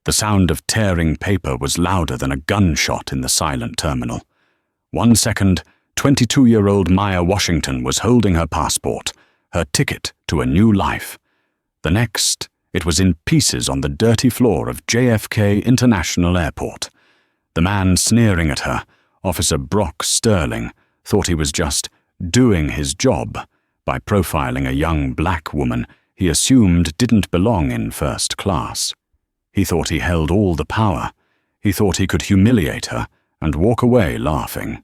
The sound of tearing paper was louder than a gunshot in the silent terminal. 1 second, 22-year-old Maya Washington was holding her passport, her ticket to a new life. The next, it was in pieces on the dirty floor of JFK International Airport. The man sneering at her, Officer Brock Sterling, thought he was just doing his job by profiling a young black woman he assumed didn't belong in first class. He thought he held all the power. He thought he could humiliate her and walk away laughing.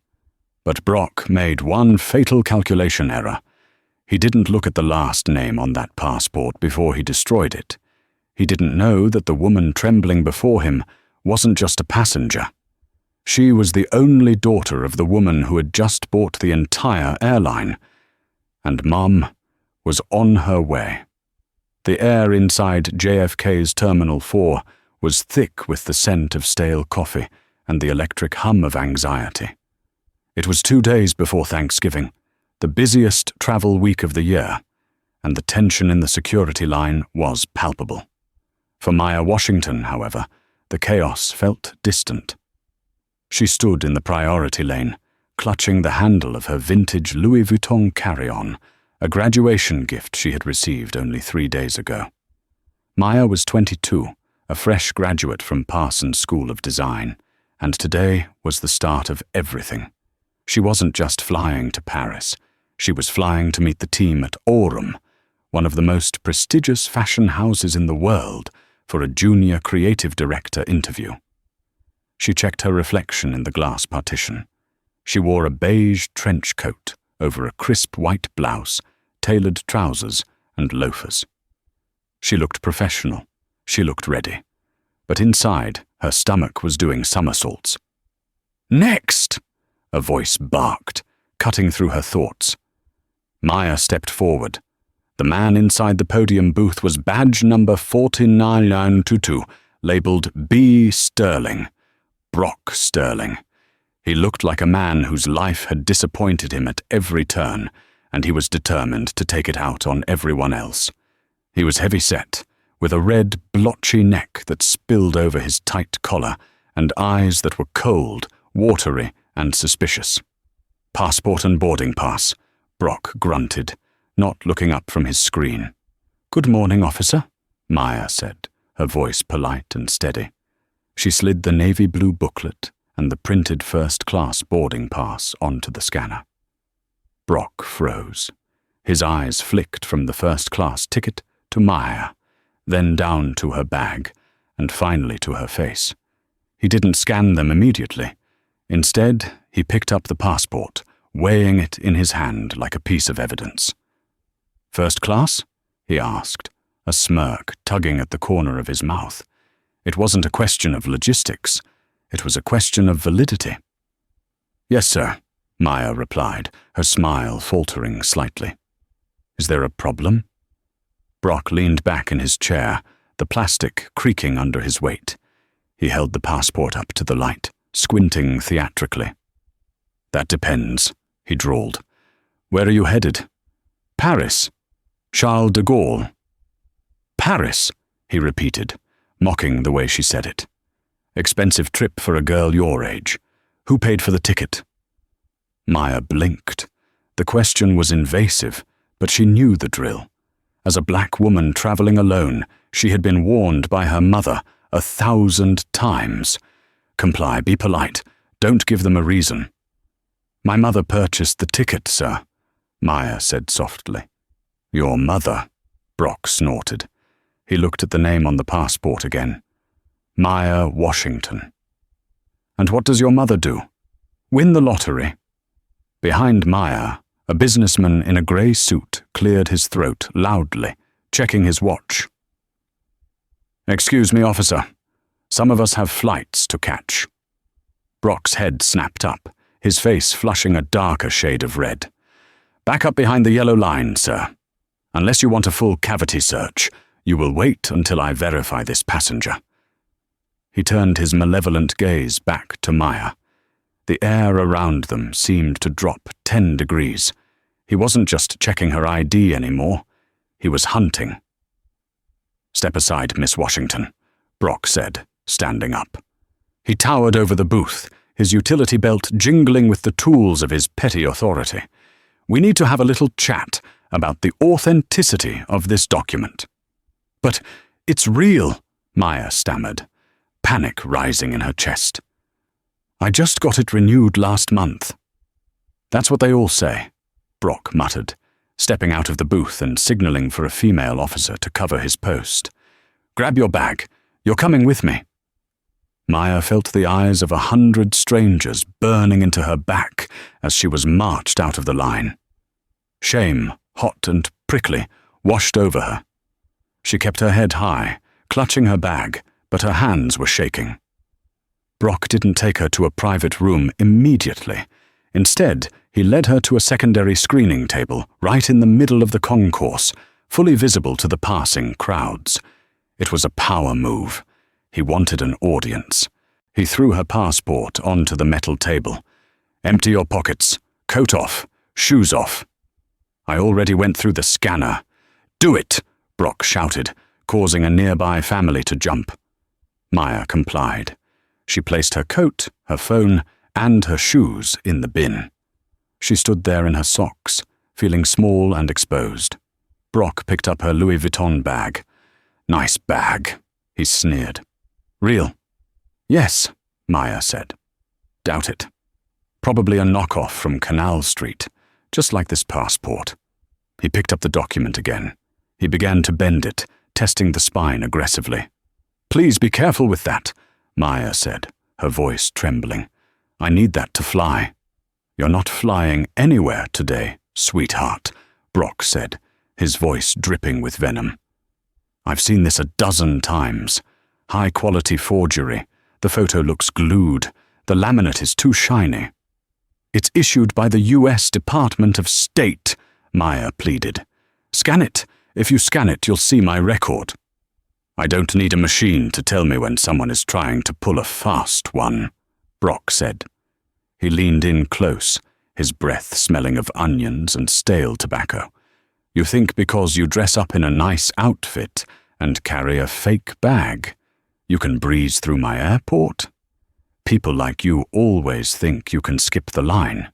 But Brock made one fatal calculation error. He didn't look at the last name on that passport before he destroyed it. He didn't know that the woman trembling before him wasn't just a passenger. She was the only daughter of the woman who had just bought the entire airline. And Mom was on her way. The air inside JFK's Terminal 4 was thick with the scent of stale coffee and the electric hum of anxiety. It was 2 days before Thanksgiving, the busiest travel week of the year, and the tension in the security line was palpable. For Maya Washington, however, the chaos felt distant. She stood in the priority lane, clutching the handle of her vintage Louis Vuitton carry-on, a graduation gift she had received only 3 days ago. Maya was 22, a fresh graduate from Parsons School of Design, and today was the start of everything. She wasn't just flying to Paris. She was flying to meet the team at Aurum, one of the most prestigious fashion houses in the world, for a junior creative director interview. She checked her reflection in the glass partition. She wore a beige trench coat over a crisp white blouse, tailored trousers, and loafers. She looked professional. She looked ready. But inside, her stomach was doing somersaults. "Next!" a voice barked, cutting through her thoughts. Maya stepped forward. The man inside the podium booth was badge number 49922, labeled B. Sterling. Brock Sterling. He looked like a man whose life had disappointed him at every turn, and he was determined to take it out on everyone else. He was heavy-set, with a red, blotchy neck that spilled over his tight collar, and eyes that were cold, watery, and suspicious. "Passport and boarding pass," Brock grunted, not looking up from his screen. "Good morning, officer," Maya said, her voice polite and steady. She slid the navy blue booklet and the printed first-class boarding pass onto the scanner. Brock froze. His eyes flicked from the first-class ticket to Maya, then down to her bag, and finally to her face. He didn't scan them immediately. Instead, he picked up the passport, weighing it in his hand like a piece of evidence. "First class?" he asked, a smirk tugging at the corner of his mouth. It wasn't a question of logistics. It was a question of validity. "Yes, sir," Maya replied, her smile faltering slightly. "Is there a problem?" Brock leaned back in his chair, the plastic creaking under his weight. He held the passport up to the light, squinting theatrically. "That depends," he drawled. "Where are you headed?" "Paris. Charles de Gaulle." "Paris," he repeated, mocking the way she said it. "Expensive trip for a girl your age. Who paid for the ticket?" Maya blinked. The question was invasive, but she knew the drill. As a black woman traveling alone, she had been warned by her mother 1,000 times. "Comply, be polite. Don't give them a reason." "My mother purchased the ticket, sir," Maya said softly. "Your mother," Brock snorted. He looked at the name on the passport again. Maya Washington. "And what does your mother do?" "Win the lottery." Behind Maya, a businessman in a grey suit cleared his throat loudly, checking his watch. "Excuse me, officer. Some of us have flights to catch." Brock's head snapped up, his face flushing a darker shade of red. "Back up behind the yellow line, sir. Unless you want a full cavity search, you will wait until I verify this passenger." He turned his malevolent gaze back to Maya. The air around them seemed to drop 10 degrees. He wasn't just checking her ID anymore. He was hunting. "Step aside, Miss Washington," Brock said, standing up. He towered over the booth, his utility belt jingling with the tools of his petty authority. "We need to have a little chat about the authenticity of this document." "But it's real," Maya stammered, panic rising in her chest. "I just got it renewed last month." "That's what they all say," Brock muttered, stepping out of the booth and signaling for a female officer to cover his post. "Grab your bag. You're coming with me." Maya felt the eyes of 100 strangers burning into her back as she was marched out of the line. Shame, hot and prickly, washed over her. She kept her head high, clutching her bag, but her hands were shaking. Brock didn't take her to a private room immediately. Instead, he led her to a secondary screening table right in the middle of the concourse, fully visible to the passing crowds. It was a power move. He wanted an audience. He threw her passport onto the metal table. "Empty your pockets. Coat off. Shoes off." "I already went through the scanner." "Do it!" Brock shouted, causing a nearby family to jump. Maya complied. She placed her coat, her phone, and her shoes in the bin. She stood there in her socks, feeling small and exposed. Brock picked up her Louis Vuitton bag. "Nice bag," he sneered. "Real?" "Yes," Maya said. "Doubt it. Probably a knockoff from Canal Street, just like this passport." He picked up the document again. He began to bend it, testing the spine aggressively. "Please be careful with that," Maya said, her voice trembling. "I need that to fly." "You're not flying anywhere today, sweetheart," Brock said, his voice dripping with venom. "I've seen this 12 times. High-quality forgery. The photo looks glued. The laminate is too shiny." "It's issued by the U.S. Department of State," Maya pleaded. "Scan it. If you scan it, you'll see my record." "I don't need a machine to tell me when someone is trying to pull a fast one," Brock said. He leaned in close, his breath smelling of onions and stale tobacco. "You think because you dress up in a nice outfit and carry a fake bag, you can breeze through my airport? People like you always think you can skip the line."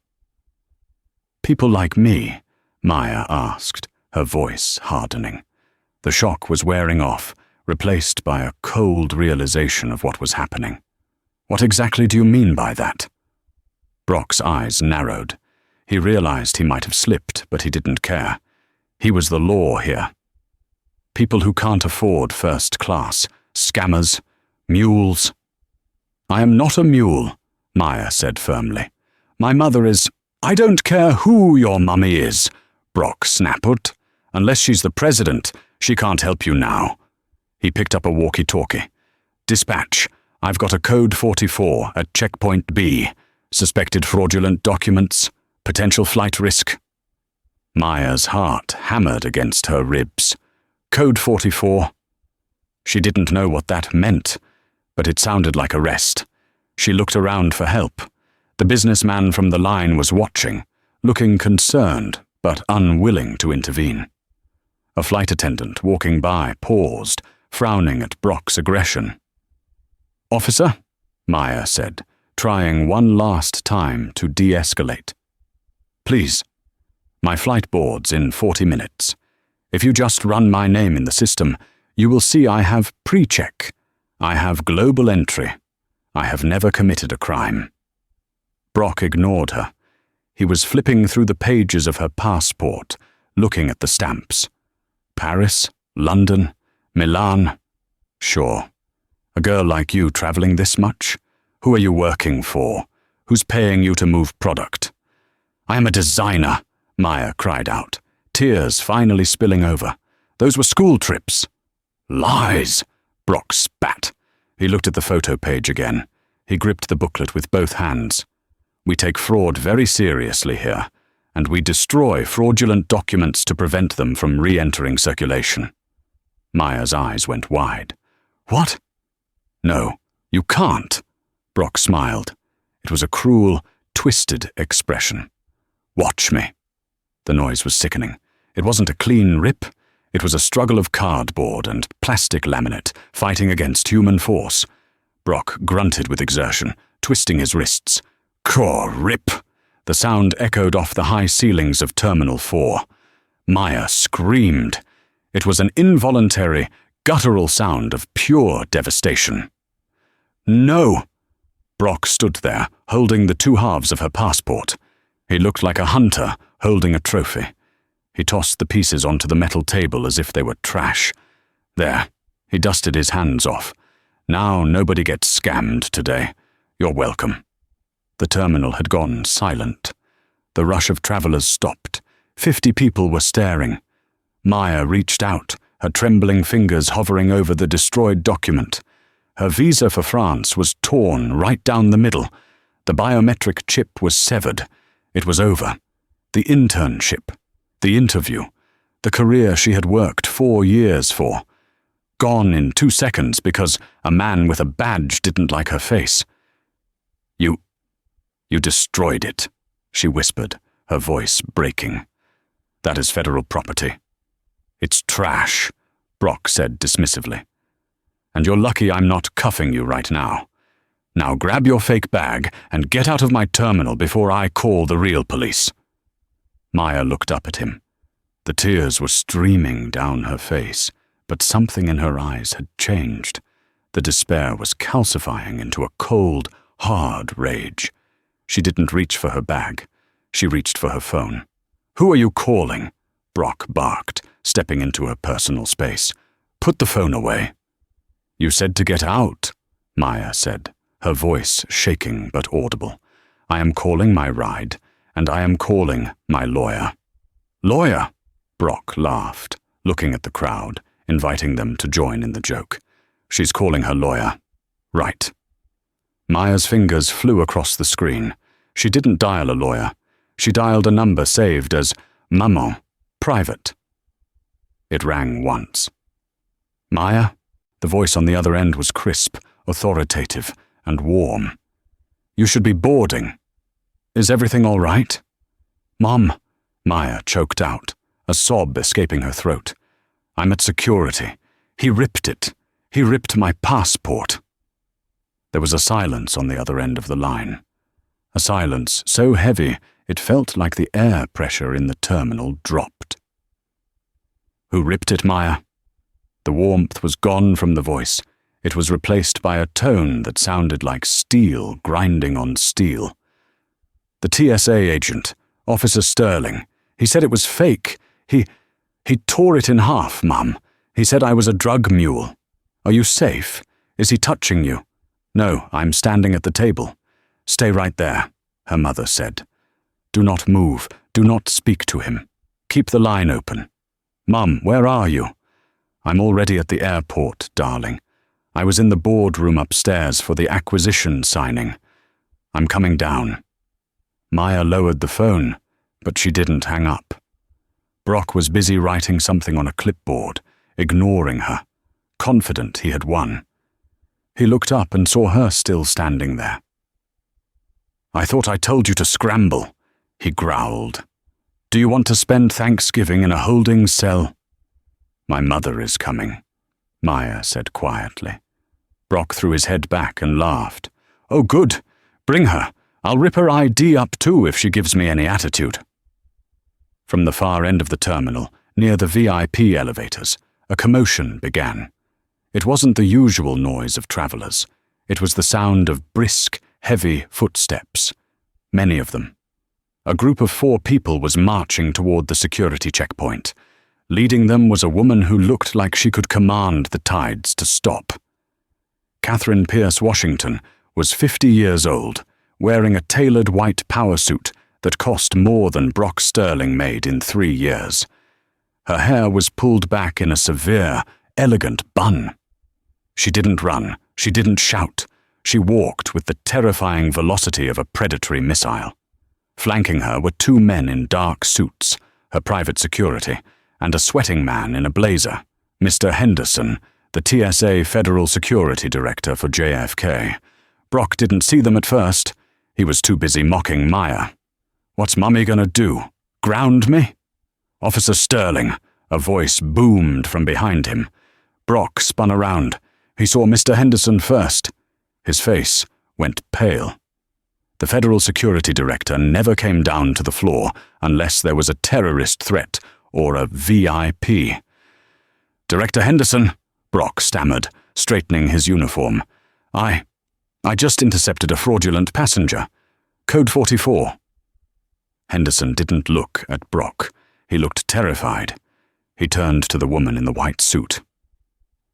"People like me?" Maya asked, her voice hardening. The shock was wearing off, replaced by a cold realization of what was happening. "What exactly do you mean by that?" Brock's eyes narrowed. He realized he might have slipped, but he didn't care. He was the law here. "People who can't afford first class, scammers, mules." "I am not a mule," Maya said firmly. "My mother is—" "I don't care who your mummy is," Brock snapped. "Unless she's the president, she can't help you now." He picked up a walkie-talkie. "Dispatch, I've got a code 44 at checkpoint B. Suspected fraudulent documents, potential flight risk." Maya's heart hammered against her ribs. "Code 44. She didn't know what that meant, but it sounded like arrest. She looked around for help. The businessman from the line was watching, looking concerned but unwilling to intervene. A flight attendant walking by paused, frowning at Brock's aggression. "Officer," Maya said, trying one last time to de-escalate. "Please. My flight board's in 40 minutes. If you just run my name in the system, you will see I have pre-check. I have global entry. I have never committed a crime." Brock ignored her. He was flipping through the pages of her passport, looking at the stamps. Paris, London, Milan. Sure. A girl like you traveling this much? Who are you working for? Who's paying you to move product? "I am a designer," Maya cried out, tears finally spilling over. "Those were school trips." "Lies," Brock spat. He looked at the photo page again. He gripped the booklet with both hands. "We take fraud very seriously here, and we destroy fraudulent documents to prevent them from re-entering circulation." Maya's eyes went wide. "What?" "No, you can't," Brock smiled. It was a cruel, twisted expression. "Watch me." The noise was sickening. It wasn't a clean rip. It was a struggle of cardboard and plastic laminate fighting against human force. Brock grunted with exertion, twisting his wrists. Caw, rip! The sound echoed off the high ceilings of Terminal 4. Maya screamed. It was an involuntary, guttural sound of pure devastation. No! Brock stood there, holding the two halves of her passport. He looked like a hunter holding a trophy. He tossed the pieces onto the metal table as if they were trash. There, he dusted his hands off. Now nobody gets scammed today. You're welcome. The terminal had gone silent. The rush of travelers stopped. 50 people were staring. Maya reached out, her trembling fingers hovering over the destroyed document. Her visa for France was torn right down the middle. The biometric chip was severed. It was over. The internship, the interview, the career she had worked 4 years for. Gone in 2 seconds because a man with a badge didn't like her face. You destroyed it, she whispered, her voice breaking. That is federal property. It's trash, Brock said dismissively. And you're lucky I'm not cuffing you right now. Now grab your fake bag and get out of my terminal before I call the real police. Maya looked up at him. The tears were streaming down her face, but something in her eyes had changed. The despair was calcifying into a cold, hard rage. She didn't reach for her bag. She reached for her phone. Who are you calling? Brock barked, stepping into her personal space. Put the phone away. You said to get out, Maya said, her voice shaking but audible. I am calling my ride, and I am calling my lawyer. Lawyer? Brock laughed, looking at the crowd, inviting them to join in the joke. She's calling her lawyer. Right. Maya's fingers flew across the screen. She didn't dial a lawyer. She dialed a number saved as Maman, private. It rang once. Maya? The voice on the other end was crisp, authoritative, and warm. You should be boarding. Is everything all right? Mom, Maya choked out, a sob escaping her throat. I'm at security. He ripped it. He ripped my passport. There was a silence on the other end of the line. A silence so heavy it felt like the air pressure in the terminal dropped. Who ripped it, Maya? The warmth was gone from the voice. It was replaced by a tone that sounded like steel grinding on steel. The TSA agent, Officer Sterling. He said it was fake. He tore it in half, Mum. He said I was a drug mule. Are you safe? Is he touching you? No, I'm standing at the table. Stay right there, her mother said. Do not move. Do not speak to him. Keep the line open. Mum, where are you? I'm already at the airport, darling. I was in the boardroom upstairs for the acquisition signing. I'm coming down. Maya lowered the phone, but she didn't hang up. Brock was busy writing something on a clipboard, ignoring her, confident he had won. He looked up and saw her still standing there. I thought I told you to scramble, he growled. Do you want to spend Thanksgiving in a holding cell? My mother is coming, Maya said quietly. Brock threw his head back and laughed. Oh, good. Bring her. I'll rip her ID up too if she gives me any attitude. From the far end of the terminal, near the VIP elevators, a commotion began. It wasn't the usual noise of travelers. It was the sound of brisk, heavy footsteps. Many of them. A group of 4 people was marching toward the security checkpoint. Leading them was a woman who looked like she could command the tides to stop. Catherine Pierce Washington was 50 years old, wearing a tailored white power suit that cost more than Brock Sterling made in 3 years. Her hair was pulled back in a severe, elegant bun. She didn't run, she didn't shout. She walked with the terrifying velocity of a predatory missile. Flanking her were 2 men in dark suits, her private security, and a sweating man in a blazer, Mr. Henderson, the TSA Federal Security Director for JFK. Brock didn't see them at first. He was too busy mocking Maya. What's Mummy gonna do? Ground me? Officer Sterling, a voice boomed from behind him. Brock spun around. He saw Mr. Henderson first. His face went pale. The Federal Security Director never came down to the floor unless there was a terrorist threat or a VIP. "Director Henderson," Brock stammered, straightening his uniform. I just intercepted a fraudulent passenger. Code 44. Henderson didn't look at Brock. He looked terrified. He turned to the woman in the white suit.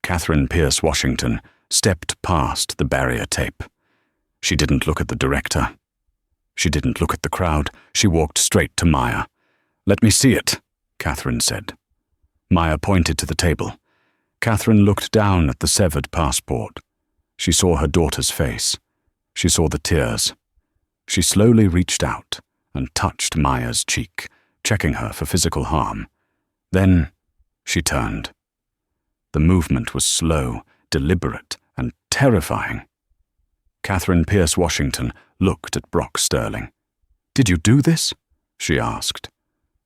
Catherine Pierce Washington stepped past the barrier tape. She didn't look at the director. She didn't look at the crowd. She walked straight to Maya. "Let me see it," Catherine said. Maya pointed to the table. Catherine looked down at the severed passport. She saw her daughter's face. She saw the tears. She slowly reached out and touched Maya's cheek, checking her for physical harm. Then she turned. The movement was slow, deliberate, and terrifying. Catherine Pierce Washington looked at Brock Sterling. "Did you do this?" she asked.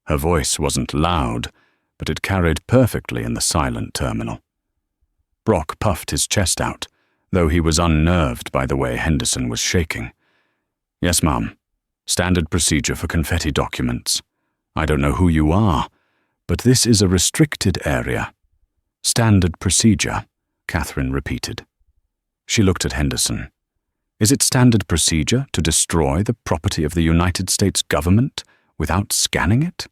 Her voice wasn't loud, but it carried perfectly in the silent terminal. Brock puffed his chest out, though he was unnerved by the way Henderson was shaking. "Yes, ma'am. Standard procedure for confetti documents. I don't know who you are, but this is a restricted area." "Standard procedure," Catherine repeated. She looked at Henderson. "Is it standard procedure to destroy the property of the United States government without scanning it?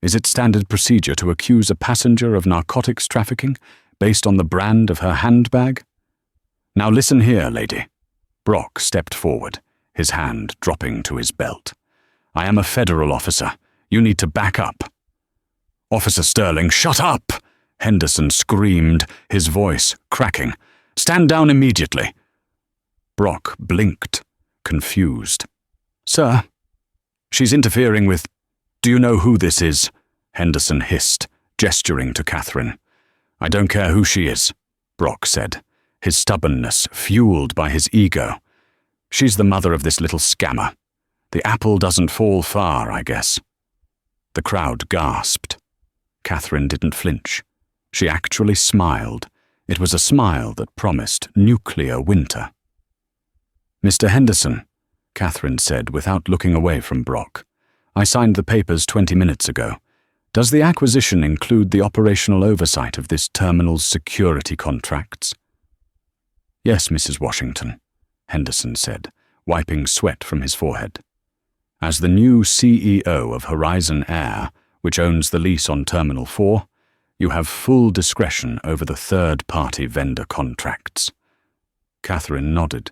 Is it standard procedure to accuse a passenger of narcotics trafficking based on the brand of her handbag? Now listen here, lady." Brock stepped forward, his hand dropping to his belt. "I am a federal officer. You need to back up." "Officer Sterling, shut up!" Henderson screamed, his voice cracking. "Stand down immediately." Brock blinked, confused. "Sir, she's interfering with— Do you know who this is?" Henderson hissed, gesturing to Catherine. "I don't care who she is," Brock said, his stubbornness fueled by his ego. "She's the mother of this little scammer. The apple doesn't fall far, I guess." The crowd gasped. Catherine didn't flinch. She actually smiled. It was a smile that promised nuclear winter. "Mr. Henderson," Catherine said without looking away from Brock, "I signed the papers 20 minutes ago. Does the acquisition include the operational oversight of this terminal's security contracts?" "Yes, Mrs. Washington," Henderson said, wiping sweat from his forehead. "As the new CEO of Horizon Air, which owns the lease on Terminal 4, you have full discretion over the third-party vendor contracts." Catherine nodded.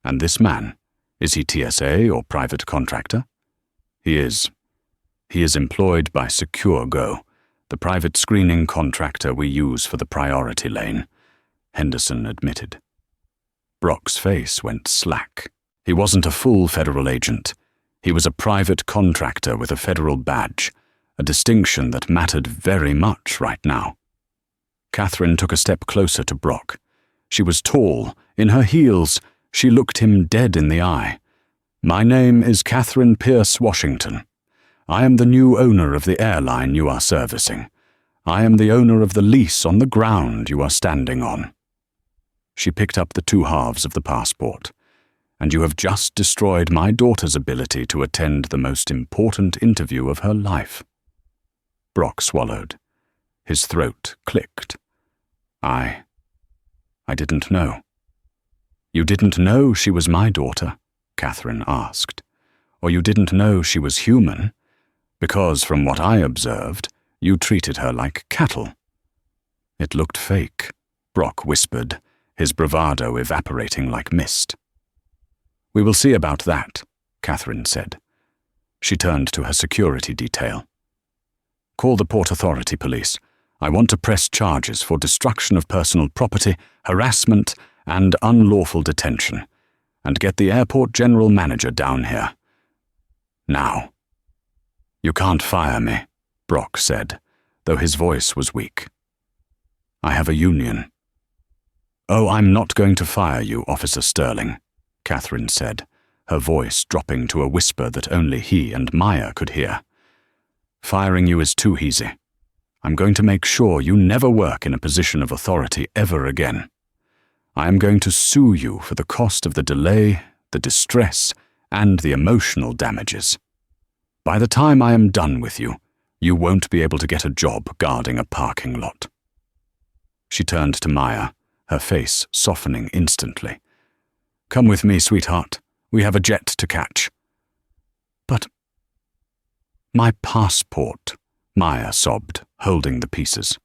"And this man, is he TSA or private contractor?" "He is. He is employed by SecureGo, the private screening contractor we use for the priority lane," Henderson admitted. Brock's face went slack. He wasn't a full federal agent. He was a private contractor with a federal badge, a distinction that mattered very much right now. Catherine took a step closer to Brock. She was tall, in her heels. She looked him dead in the eye. "My name is Catherine Pierce Washington. I am the new owner of the airline you are servicing. I am the owner of the lease on the ground you are standing on." She picked up the two halves of the passport. "And you have just destroyed my daughter's ability to attend the most important interview of her life." Brock swallowed. His throat clicked. I didn't know." "You didn't know she was my daughter?" Catherine asked. "Or you didn't know she was human? Because, from what I observed, you treated her like cattle." "It looked fake," Brock whispered, his bravado evaporating like mist. "We will see about that," Catherine said. She turned to her security detail. "Call the Port Authority police. I want to press charges for destruction of personal property, harassment, and unlawful detention, and get the airport general manager down here. Now." "You can't fire me," Brock said, though his voice was weak. "I have a union." "Oh, I'm not going to fire you, Officer Sterling," Catherine said, her voice dropping to a whisper that only he and Maya could hear. "Firing you is too easy. I'm going to make sure you never work in a position of authority ever again. I am going to sue you for the cost of the delay, the distress, and the emotional damages. By the time I am done with you, you won't be able to get a job guarding a parking lot." She turned to Maya, her face softening instantly. "Come with me, sweetheart. We have a jet to catch." "But my passport," Maya sobbed, holding the pieces.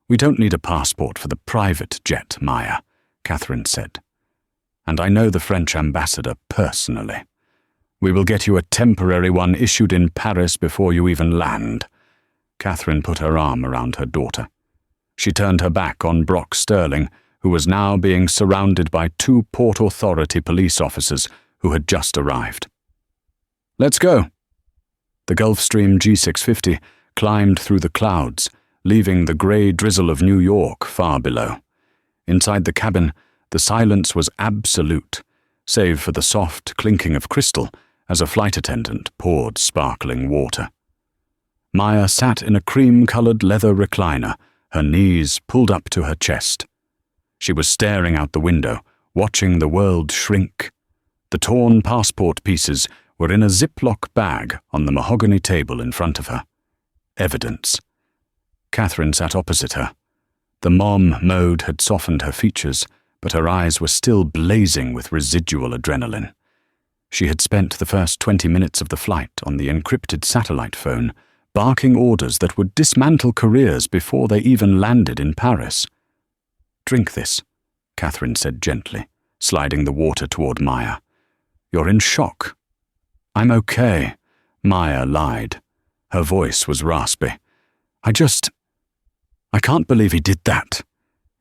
"We don't need a passport for the private jet, Maya," Catherine said. "And I know the French ambassador personally. We will get you a temporary one issued in Paris before you even land." Catherine put her arm around her daughter. She turned her back on Brock Sterling, who was now being surrounded by 2 Port Authority police officers who had just arrived. "Let's go." The Gulfstream G650 climbed through the clouds, leaving the grey drizzle of New York far below. Inside the cabin, the silence was absolute, save for the soft clinking of crystal as a flight attendant poured sparkling water. Maya sat in a cream-coloured leather recliner, her knees pulled up to her chest. She was staring out the window, watching the world shrink. The torn passport pieces were in a Ziploc bag on the mahogany table in front of her. Evidence. Catherine sat opposite her. The mom mode had softened her features, but her eyes were still blazing with residual adrenaline. She had spent the first 20 minutes of the flight on the encrypted satellite phone, barking orders that would dismantle careers before they even landed in Paris. "Drink this," Catherine said gently, sliding the water toward Maya. "You're in shock." "I'm okay," Maya lied. Her voice was raspy. I can't believe he did that.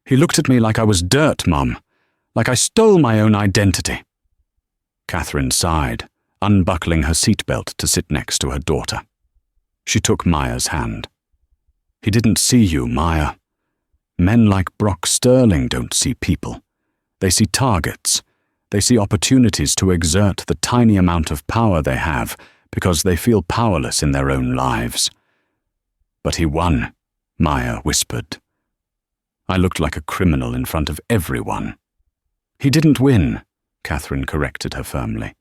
He looked at me like I was dirt, Mum, like I stole my own identity." Catherine sighed, unbuckling her seatbelt to sit next to her daughter. She took Maya's hand. "He didn't see you, Maya. Men like Brock Sterling don't see people. They see targets. They see opportunities to exert the tiny amount of power they have because they feel powerless in their own lives." "But he won," Maya whispered. "I looked like a criminal in front of everyone." "He didn't win," Catherine corrected her firmly.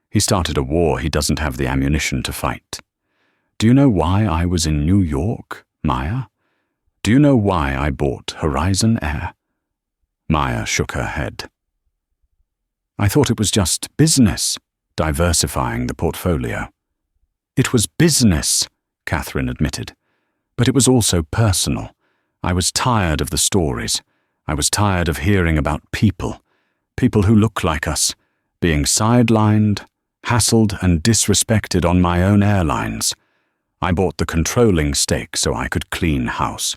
"He started a war he doesn't have the ammunition to fight. Do you know why I was in New York, Maya? Do you know why I bought Horizon Air?" Maya shook her head. "I thought it was just business, diversifying the portfolio." "It was business," Catherine admitted. "But it was also personal. I was tired of the stories. I was tired of hearing about people who look like us, being sidelined, hassled and disrespected on my own airlines. I bought the controlling stake so I could clean house.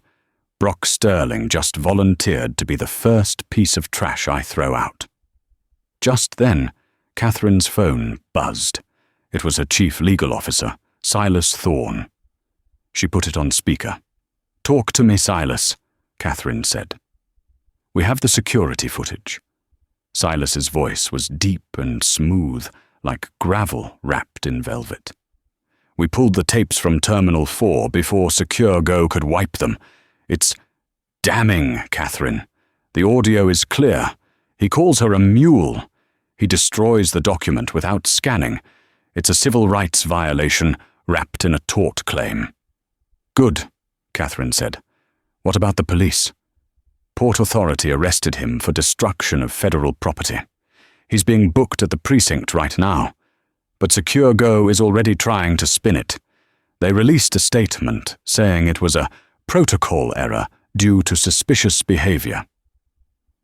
Brock Sterling just volunteered to be the first piece of trash I throw out." Just then, Catherine's phone buzzed. It was her chief legal officer, Silas Thorne. She put it on speaker. "Talk to me, Silas," Catherine said. "We have the security footage." Silas's voice was deep and smooth, like gravel wrapped in velvet. "We pulled the tapes from Terminal 4 before Secure Go could wipe them. It's damning, Catherine. The audio is clear. He calls her a mule. He destroys the document without scanning. It's a civil rights violation wrapped in a tort claim." "Good," Catherine said. "What about the police?" "Port Authority arrested him for destruction of federal property. He's being booked at the precinct right now. But Secure Go is already trying to spin it. They released a statement saying it was a protocol error due to suspicious behavior."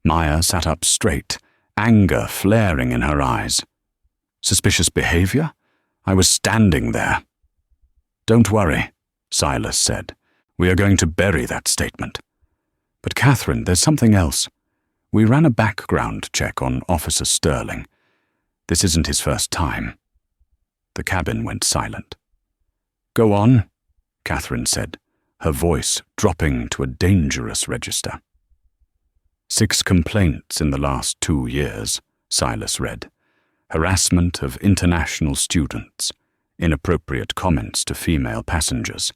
Maya sat up straight, anger flaring in her eyes. "Suspicious behavior? I was standing there." "Don't worry," Silas said. "We are going to bury that statement." "But Catherine, there's something else. We ran a background check on Officer Sterling. This isn't his first time." The cabin went silent. "Go on," Catherine said, her voice dropping to a dangerous register. 6 complaints in the last 2 years, Silas read. Harassment of international students, inappropriate comments to female passengers,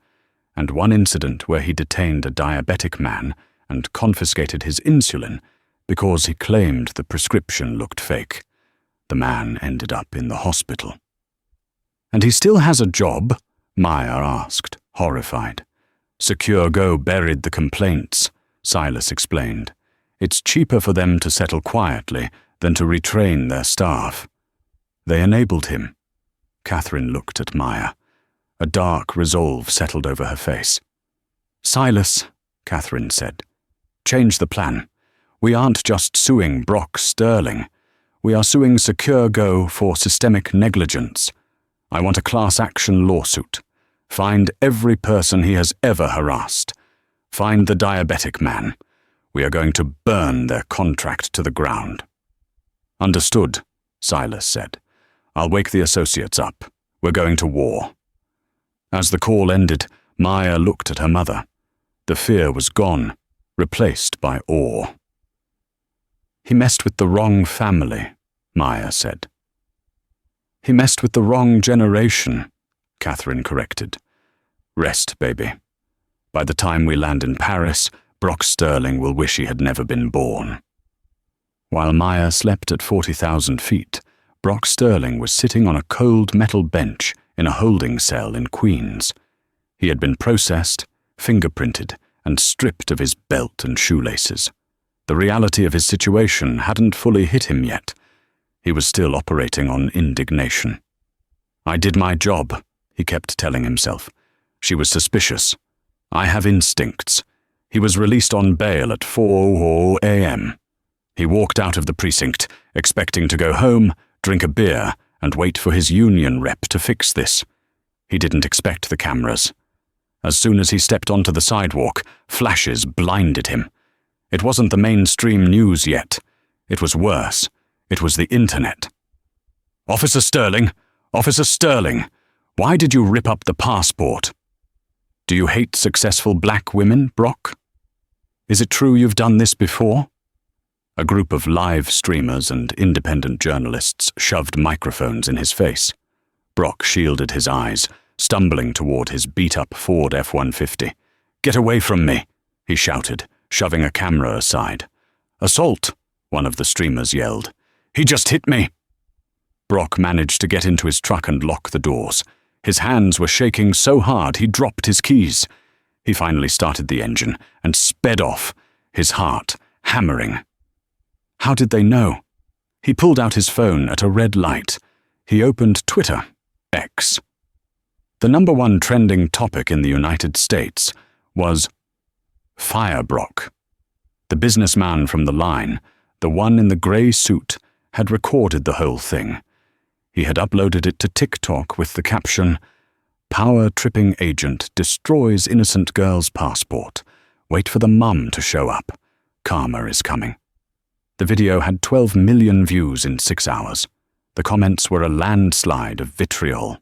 and 1 incident where he detained a diabetic man and confiscated his insulin because he claimed the prescription looked fake. The man ended up in the hospital. "And he still has a job?" Maya asked, horrified. Secure Go buried the complaints, Silas explained. "It's cheaper for them to settle quietly than to retrain their staff." "They enabled him." Catherine looked at Maya. A dark resolve settled over her face. "Silas," Catherine said, "change the plan. We aren't just suing Brock Sterling. We are suing Secure Go for systemic negligence. I want a class action lawsuit. Find every person he has ever harassed. Find the diabetic man. We are going to burn their contract to the ground." "Understood," Silas said. "I'll wake the associates up. We're going to war." As the call ended, Maya looked at her mother. The fear was gone, replaced by awe. "He messed with the wrong family," Maya said. "He messed with the wrong generation," Catherine corrected. "Rest, baby. By the time we land in Paris, Brock Sterling will wish he had never been born." While Maya slept at 40,000 feet, Brock Sterling was sitting on a cold metal bench in a holding cell in Queens. He had been processed, fingerprinted, and stripped of his belt and shoelaces. The reality of his situation hadn't fully hit him yet. He was still operating on indignation. "I did my job," he kept telling himself. "She was suspicious. I have instincts." He was released on bail at 4 a.m. He walked out of the precinct, expecting to go home, drink a beer, and wait for his union rep to fix this. He didn't expect the cameras. As soon as he stepped onto the sidewalk, flashes blinded him. It wasn't the mainstream news yet. It was worse. It was the internet. "Officer Sterling! Officer Sterling! Why did you rip up the passport? Do you hate successful black women, Brock? Is it true you've done this before?" A group of live streamers and independent journalists shoved microphones in his face. Brock shielded his eyes, stumbling toward his beat-up Ford F-150. "Get away from me," he shouted, shoving a camera aside. "Assault," one of the streamers yelled. "He just hit me." Brock managed to get into his truck and lock the doors. His hands were shaking so hard he dropped his keys. He finally started the engine and sped off, his heart hammering. How did they know? He pulled out his phone at a red light. He opened Twitter, X. The #1 trending topic in the United States was "Fire Brock." The businessman from the line, the one in the grey suit, had recorded the whole thing. He had uploaded it to TikTok with the caption, "Power-tripping agent destroys innocent girl's passport. Wait for the mum to show up. Karma is coming." The video had 12 million views in 6 hours. The comments were a landslide of vitriol.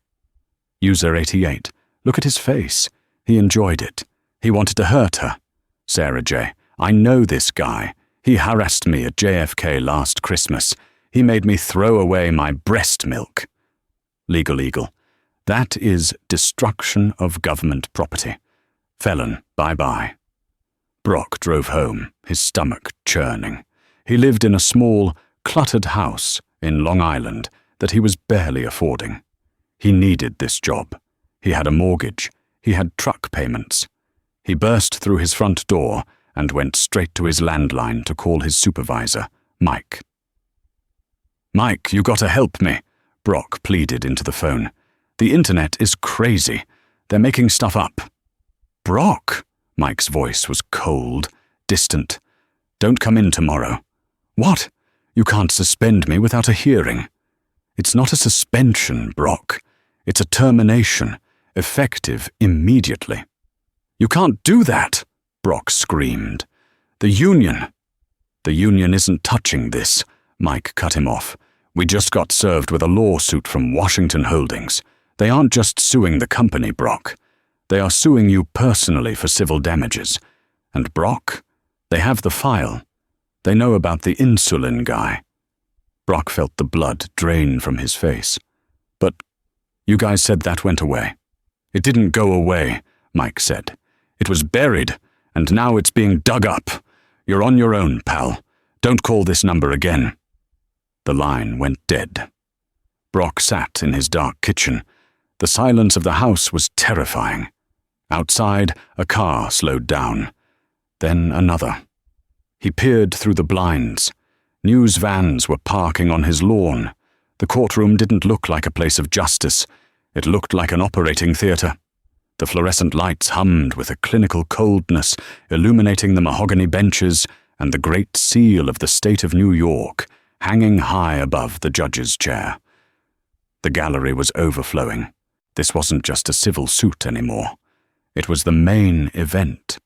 User 88, "Look at his face. He enjoyed it. He wanted to hurt her." Sarah J, "I know this guy. He harassed me at JFK last Christmas. He made me throw away my breast milk." Legal Eagle, "That is destruction of government property. Felon, bye-bye." Brock drove home, his stomach churning. He lived in a small, cluttered house in Long Island that he was barely affording. He needed this job. He had a mortgage. He had truck payments. He burst through his front door and went straight to his landline to call his supervisor, Mike. "Mike, you gotta help me," Brock pleaded into the phone. "The internet is crazy. They're making stuff up." "Brock," Mike's voice was cold, distant. "Don't come in tomorrow." "What? You can't suspend me without a hearing." "It's not a suspension, Brock. It's a termination, effective immediately." "You can't do that," Brock screamed. The union isn't touching this," Mike cut him off. "We just got served with a lawsuit from Washington Holdings. They aren't just suing the company, Brock. They are suing you personally for civil damages. And Brock, they have the file. They know about the insulin guy." Brock felt the blood drain from his face. "But you guys said that went away." "It didn't go away," Mike said. "It was buried, and now it's being dug up. You're on your own, pal. Don't call this number again." The line went dead. Brock sat in his dark kitchen. The silence of the house was terrifying. Outside, a car slowed down. Then another. He peered through the blinds. News vans were parking on his lawn. The courtroom didn't look like a place of justice. It looked like an operating theater. The fluorescent lights hummed with a clinical coldness, illuminating the mahogany benches and the great seal of the state of New York, hanging high above the judge's chair. The gallery was overflowing. This wasn't just a civil suit anymore. It was the main event.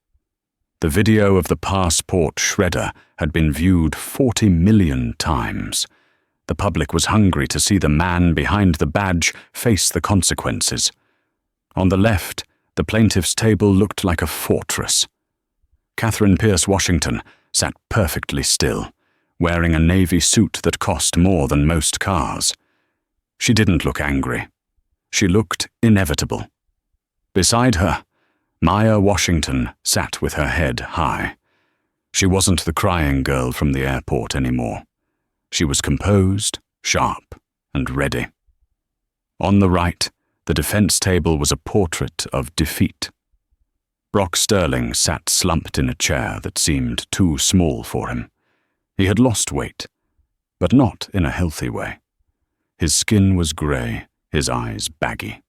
The video of the passport shredder had been viewed 40 million times. The public was hungry to see the man behind the badge face the consequences. On the left, the plaintiff's table looked like a fortress. Catherine Pierce Washington sat perfectly still, wearing a navy suit that cost more than most cars. She didn't look angry. She looked inevitable. Beside her, Maya Washington sat with her head high. She wasn't the crying girl from the airport anymore. She was composed, sharp, and ready. On the right, the defense table was a portrait of defeat. Brock Sterling sat slumped in a chair that seemed too small for him. He had lost weight, but not in a healthy way. His skin was grey, his eyes baggy.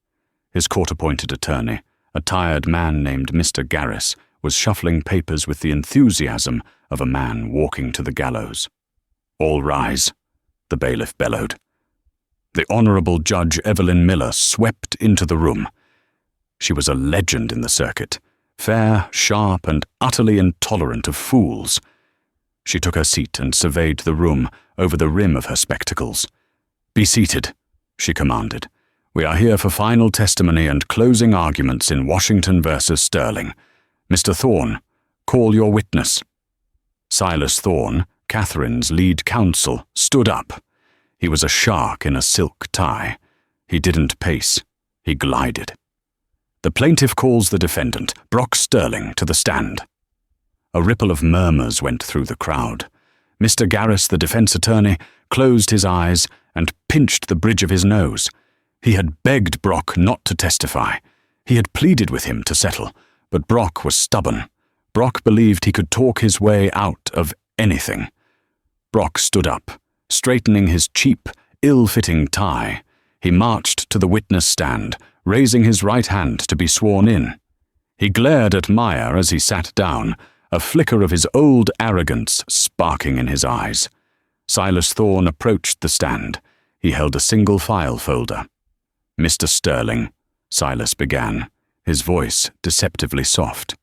His court-appointed attorney, a tired man named Mr. Garris, was shuffling papers with the enthusiasm of a man walking to the gallows. "All rise," the bailiff bellowed. The Honourable Judge Evelyn Miller swept into the room. She was a legend in the circuit, fair, sharp, and utterly intolerant of fools. She took her seat and surveyed the room over the rim of her spectacles. "Be seated," she commanded. "We are here for final testimony and closing arguments in Washington versus Sterling. Mr. Thorne, call your witness." Silas Thorne, Catherine's lead counsel, stood up. He was a shark in a silk tie. He didn't pace. He glided. "The plaintiff calls the defendant, Brock Sterling, to the stand." A ripple of murmurs went through the crowd. Mr. Garris, the defense attorney, closed his eyes and pinched the bridge of his nose. He had begged Brock not to testify. He had pleaded with him to settle, but Brock was stubborn. Brock believed he could talk his way out of anything. Brock stood up, straightening his cheap, ill-fitting tie. He marched to the witness stand, raising his right hand to be sworn in. He glared at Maya as he sat down, a flicker of his old arrogance sparking in his eyes. Silas Thorne approached the stand. He held a single file folder. "Mr. Sterling," Silas began, his voice deceptively soft,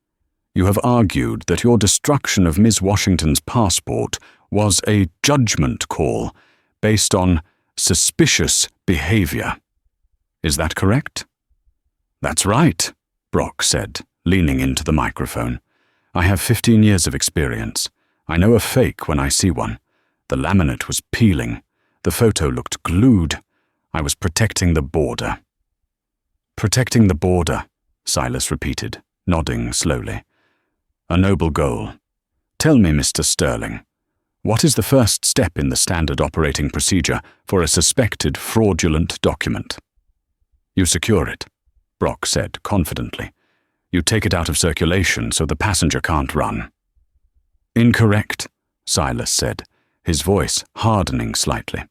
"you have argued that your destruction of Miss Washington's passport was a judgment call based on suspicious behavior. Is that correct?" "That's right," Brock said, leaning into the microphone. "I have 15 years of experience. I know a fake when I see one. The laminate was peeling. The photo looked glued. I was protecting the border." "Protecting the border," Silas repeated, nodding slowly. "A noble goal. Tell me, Mr. Sterling, what is the first step in the standard operating procedure for a suspected fraudulent document?" "You secure it," Brock said confidently. "You take it out of circulation so the passenger can't run." "Incorrect," Silas said, his voice hardening slightly.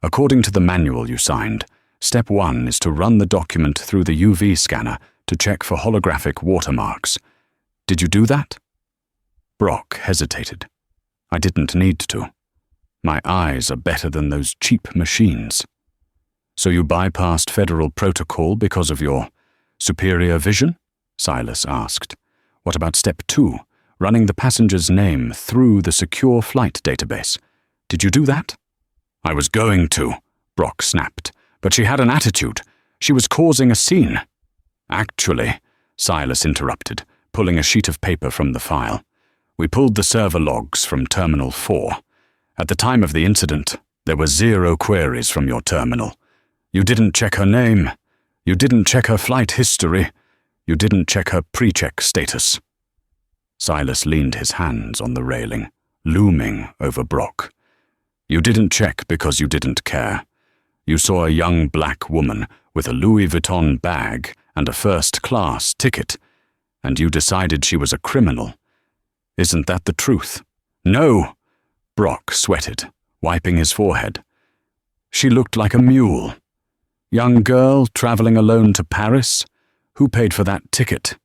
"According to the manual you signed, step 1 is to run the document through the UV scanner to check for holographic watermarks. Did you do that?" Brock hesitated. "I didn't need to. My eyes are better than those cheap machines." "So you bypassed federal protocol because of your superior vision?" Silas asked. "What about step 2, running the passenger's name through the secure flight database? Did you do that?" "I was going to," Brock snapped, "but she had an attitude. She was causing a scene." "Actually," Silas interrupted, pulling a sheet of paper from the file, "we pulled the server logs from Terminal 4. At the time of the incident, there were 0 queries from your terminal. You didn't check her name. You didn't check her flight history. You didn't check her pre-check status." Silas leaned his hands on the railing, looming over Brock. You didn't check because you didn't care. You saw a young black woman with a Louis Vuitton bag and a first-class ticket, and you decided she was a criminal. Isn't that the truth? No! Brock sweated, wiping his forehead. She looked like a mule. Young girl traveling alone to Paris? Who paid for that ticket?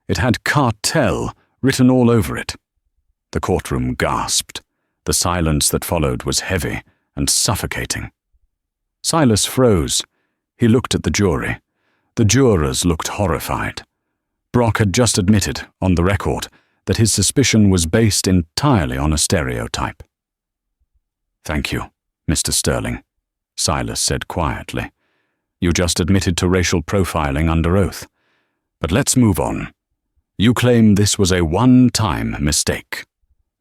It had cartel written all over it. The courtroom gasped. The silence that followed was heavy and suffocating. Silas froze. He looked at the jury. The jurors looked horrified. Brock had just admitted, on the record, that his suspicion was based entirely on a stereotype. "Thank you, Mr. Sterling," Silas said quietly. "You just admitted to racial profiling under oath. But let's move on. You claim this was a one-time mistake,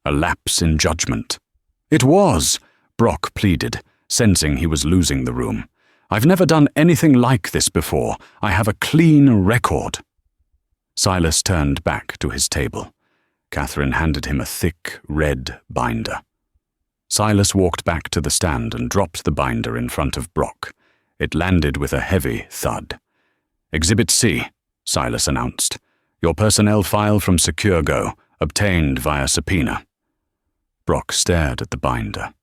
a lapse in judgment." "It was," Brock pleaded, sensing he was losing the room. "I've never done anything like this before. I have a clean record." Silas turned back to his table. Catherine handed him a thick, red binder. Silas walked back to the stand and dropped the binder in front of Brock. It landed with a heavy thud. "Exhibit C," Silas announced. "Your personnel file from Secure Go, obtained via subpoena." Brock stared at the binder.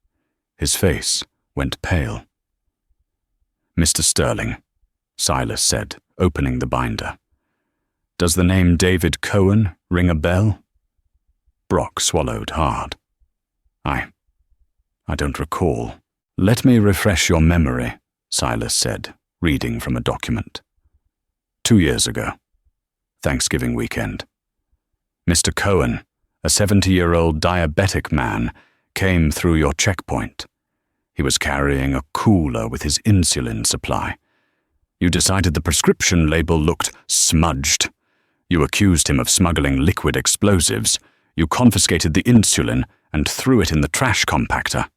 His face went pale. "Mr. Sterling," Silas said, opening the binder. "Does the name David Cohen ring a bell?" Brock swallowed hard. I don't recall." "Let me refresh your memory," Silas said, reading from a document. 2 years ago. Thanksgiving weekend. Mr. Cohen, a 70-year-old diabetic man, came through your checkpoint. He was carrying a cooler with his insulin supply. You decided the prescription label looked smudged. You accused him of smuggling liquid explosives. You confiscated the insulin and threw it in the trash compactor.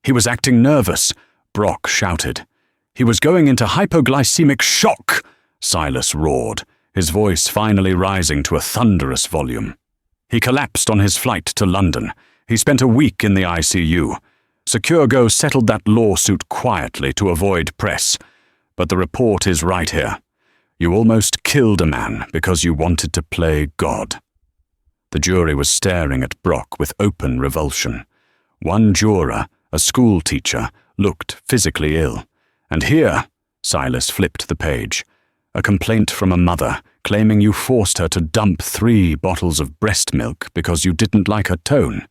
"He was acting nervous," Brock shouted. "He was going into hypoglycemic shock," Silas roared, his voice finally rising to a thunderous volume. "He collapsed on his flight to London. He spent a week in the ICU. Secure Go settled that lawsuit quietly to avoid press, but the report is right here. You almost killed a man because you wanted to play God." The jury was staring at Brock with open revulsion. One juror, a school teacher, looked physically ill. And here, Silas flipped the page, a complaint from a mother claiming you forced her to dump 3 bottles of breast milk because you didn't like her tone.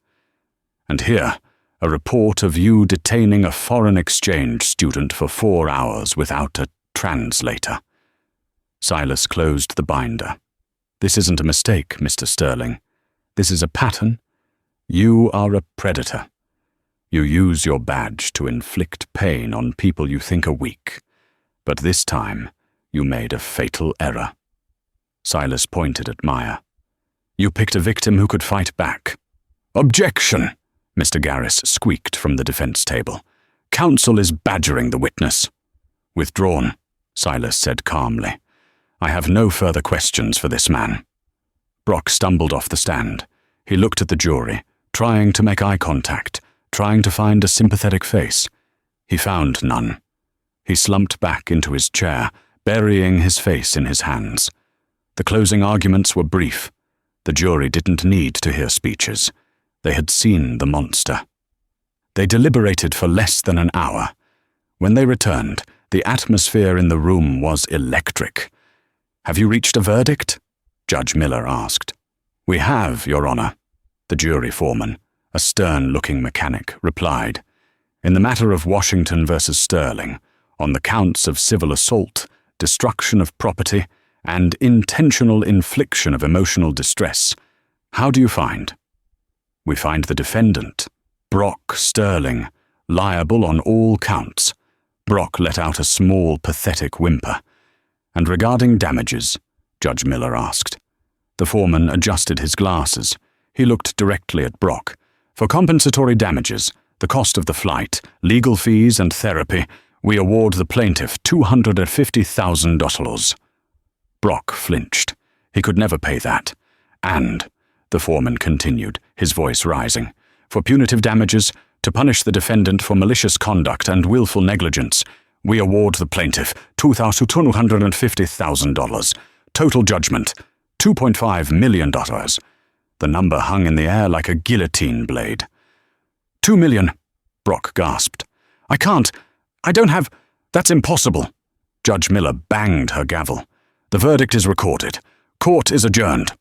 And here, a report of you detaining a foreign exchange student for 4 hours without a translator. Silas closed the binder. "This isn't a mistake, Mr. Sterling. This is a pattern. You are a predator. You use your badge to inflict pain on people you think are weak. But this time, you made a fatal error." Silas pointed at Maya. "You picked a victim who could fight back." "Objection!" Mr. Garris squeaked from the defense table. "Counsel is badgering the witness." "Withdrawn," Silas said calmly. "I have no further questions for this man." Brock stumbled off the stand. He looked at the jury, trying to make eye contact, trying to find a sympathetic face. He found none. He slumped back into his chair, burying his face in his hands. The closing arguments were brief. The jury didn't need to hear speeches. They had seen the monster. They deliberated for less than an hour. When they returned, the atmosphere in the room was electric. "Have you reached a verdict?" Judge Miller asked. "We have, Your Honor," the jury foreman, a stern-looking mechanic, replied. "In the matter of Washington versus Sterling, on the counts of civil assault, destruction of property, and intentional infliction of emotional distress, how do you find?" "We find the defendant, Brock Sterling, liable on all counts." Brock let out a small, pathetic whimper. "And regarding damages?" Judge Miller asked. The foreman adjusted his glasses. He looked directly at Brock. "For compensatory damages, the cost of the flight, legal fees and therapy, we award the plaintiff $250,000. Brock flinched. He could never pay that. "And," the foreman continued, his voice rising, For punitive damages, to punish the defendant for malicious conduct and willful negligence, we award the plaintiff $2,250,000. Total judgment, $2.5 million. The number hung in the air like a guillotine blade. $2 million, Brock gasped. I don't have, that's impossible. Judge Miller banged her gavel. The verdict is recorded. Court is adjourned.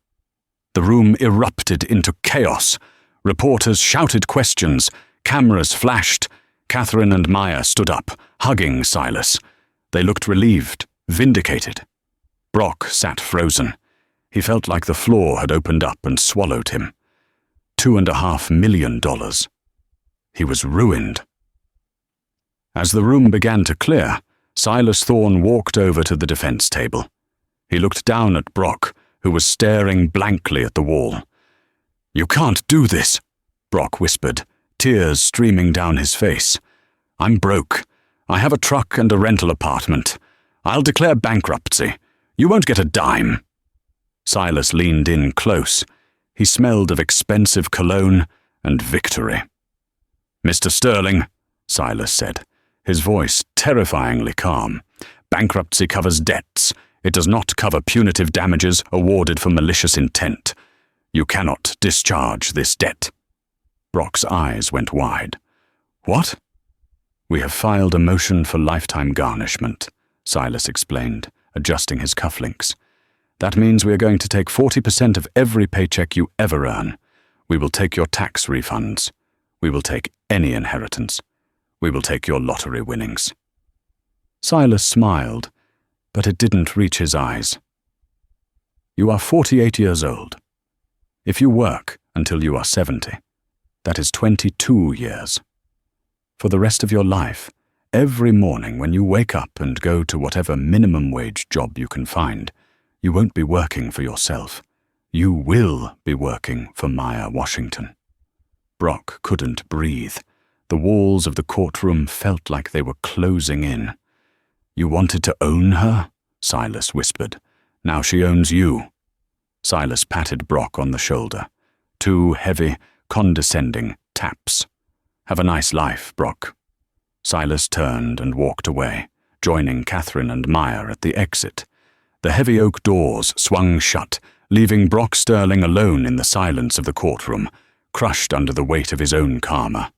The room erupted into chaos. Reporters shouted questions. Cameras flashed. Catherine and Maya stood up, hugging Silas. They looked relieved, vindicated. Brock sat frozen. He felt like the floor had opened up and swallowed him. $2.5 million. He was ruined. As the room began to clear, Silas Thorne walked over to the defense table. He looked down at Brock, who was staring blankly at the wall. "You can't do this," Brock whispered, tears streaming down his face. "I'm broke. I have a truck and a rental apartment. I'll declare bankruptcy. You won't get a dime." Silas leaned in close. He smelled of expensive cologne and victory. "Mr. Sterling," Silas said, his voice terrifyingly calm, "bankruptcy covers debts. It does not cover punitive damages awarded for malicious intent. You cannot discharge this debt." Brock's eyes went wide. "What?" "We have filed a motion for lifetime garnishment," Silas explained, adjusting his cufflinks. "That means we are going to take 40% of every paycheck you ever earn. We will take your tax refunds. We will take any inheritance. We will take your lottery winnings." Silas smiled, but it didn't reach his eyes. "You are 48 years old. If you work until you are 70, that is 22 years. For the rest of your life, every morning when you wake up and go to whatever minimum wage job you can find, you won't be working for yourself. You will be working for Maya Washington." Brock couldn't breathe. The walls of the courtroom felt like they were closing in. "You wanted to own her?" Silas whispered. "Now she owns you." Silas patted Brock on the shoulder. 2 heavy, condescending taps. "Have a nice life, Brock." Silas turned and walked away, joining Catherine and Maya at the exit. The heavy oak doors swung shut, leaving Brock Sterling alone in the silence of the courtroom, crushed under the weight of his own karma.